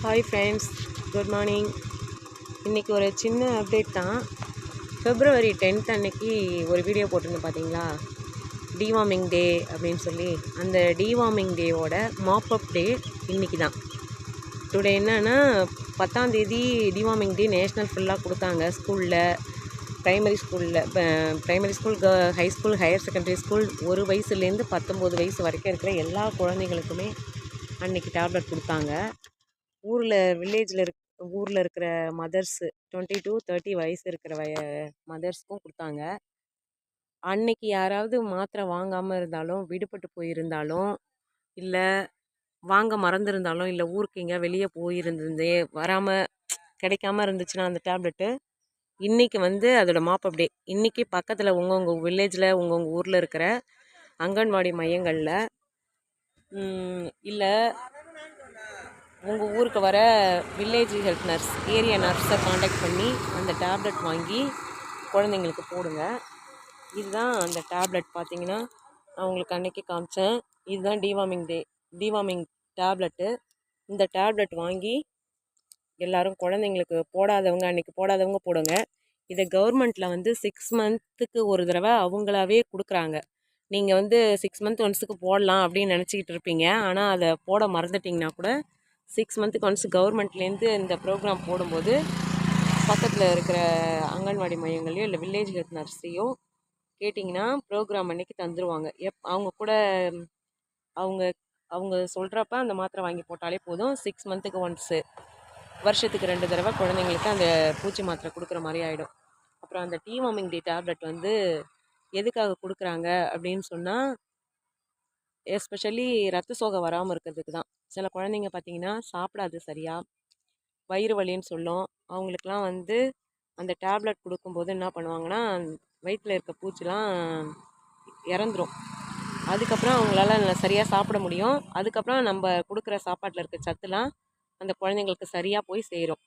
Hi friends, good morning. இன்றைக்கி ஒரு சின்ன அப்டேட் தான். February 10th அன்னைக்கு ஒரு வீடியோ போட்டிருந்தேன் பார்த்தீங்களா, டிவார்மிங் டே அப்படின்னு சொல்லி. அந்த டிவார்மிங் டேவோட மாப்அப் டே இன்றைக்கி தான். டுடே என்னன்னா 10ஆம் தேதி டிவார்மிங் டே நேஷ்னல் ஃபுல்லாக கொடுத்தாங்க ஸ்கூலில், primary school, high school, higher secondary school, 1 வயசுலேருந்து 19 வயசு வரைக்கும் இருக்கிற எல்லா குழந்தைங்களுக்குமே அன்றைக்கி டேப்லெட் கொடுத்தாங்க. ஊரில் இருக்கிற மதர்ஸு 20 to 30 வயசு இருக்கிற மதர்ஸ்க்கும் கொடுத்தாங்க. அன்னைக்கு யாராவது மாத்திரை வாங்காமல் இருந்தாலும், விடுபட்டு போயிருந்தாலும், இல்லை வாங்க மறந்துருந்தாலும், இல்லை ஊருக்கு எங்கேயா வெளியே போயிருந்தே வராமல் கிடைக்காம இருந்துச்சுன்னா அந்த டேப்லெட்டு, இன்றைக்கி வந்து அதோட மாப்அப் டே. இன்றைக்கி பக்கத்தில் உங்கள் வில்லேஜில், உங்கள் ஊரில் இருக்கிற அங்கன்வாடி மையங்களில், இல்லை உங்கள் ஊருக்கு வர வில்லேஜ் ஹெல்த் நர்ஸ், ஏரியா நர்ஸை காண்டாக்ட் பண்ணி அந்த டேப்லெட் வாங்கி குழந்தைங்களுக்கு போடுங்க. இதுதான் அந்த டேப்லெட். பார்த்தீங்கன்னா நான் உங்களுக்கு அன்றைக்கி காமிச்சேன். இதுதான் டிவார்மிங் டேப்லெட்டு. இந்த டேப்லெட் வாங்கி எல்லோரும் குழந்தைங்களுக்கு அன்றைக்கி போடாதவங்க போடுங்க. இதை கவர்மெண்ட்டில் வந்து 6 மந்த்துக்கு ஒரு தடவை அவங்களாவே கொடுக்குறாங்க. நீங்கள் வந்து 6 மந்த் ஒன்ஸுக்கு போடலாம் அப்படின்னு நினச்சிக்கிட்டு இருப்பீங்க. ஆனால் அதை போட மறந்துட்டிங்கன்னா கூட 6 மந்த்துக்கு ஒன்ஸ் கவர்மெண்ட்லேருந்து இந்த ப்ரோக்ராம் போடும்போது பக்கத்தில் இருக்கிற அங்கன்வாடி மையங்களையோ இல்லை வில்லேஜ் ஹெல்த் நர்ஸையோ கேட்டிங்கன்னா ப்ரோக்ராம் அன்றைக்கி தந்துடுவாங்க. அவங்க கூட அவங்க அவங்க சொல்கிறப்ப அந்த மாத்திரை வாங்கி போட்டாலே போதும். 6 மந்த்துக்கு ஒன்ஸு, வருஷத்துக்கு 2 தடவை குழந்தைங்களுக்கு அந்த பூச்சி மாத்திரை கொடுக்குற மாதிரி ஆகிடும். அப்புறம் அந்த டிவார்மிங் டே டேப்லெட் வந்து எதுக்காக கொடுக்குறாங்க அப்படின்னு சொன்னால், எஸ்பெஷலி ரத்த சோகை வராமல் இருக்கிறதுக்கு தான். சில குழந்தைங்க பார்த்திங்கன்னா சாப்பிடாது சரியாக, வயிறு வலின்னு சொல்லும். அவங்களுக்குலாம் வந்து அந்த டேப்லெட் கொடுக்கும்போது என்ன பண்ணுவாங்கன்னா, வயிற்றில் இருக்க பூச்சிலாம் இறந்துடும். அதுக்கப்புறம் அவங்களால சரியாக சாப்பிட முடியும். அதுக்கப்புறம் நம்ம கொடுக்குற சாப்பாட்டில் இருக்க சத்துலாம் அந்த குழந்தைங்களுக்கு சரியாக போய் சேரும்.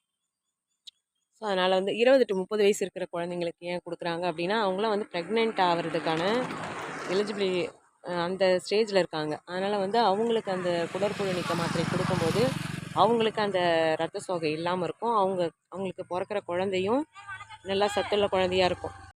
ஸோ அதனால் வந்து 20 to 30 வயசு இருக்கிற குழந்தைங்களுக்கு ஏன் கொடுக்குறாங்க அப்படின்னா, அவங்களாம் வந்து ப்ரெக்னென்ட் ஆகிறதுக்கான எலிஜிபிலிட்டி அந்த ஸ்டேஜில் இருக்காங்க. அதனால் வந்து அவங்களுக்கு அந்த குடற்புழு நீக்க மாத்திரை கொடுக்கும்போது அவங்களுக்கு அந்த ரத்த சோகை இல்லாமல் இருக்கும். அவங்களுக்கு பிறக்கிற குழந்தையும் நல்லா சத்துள்ள குழந்தையாக இருக்கும்.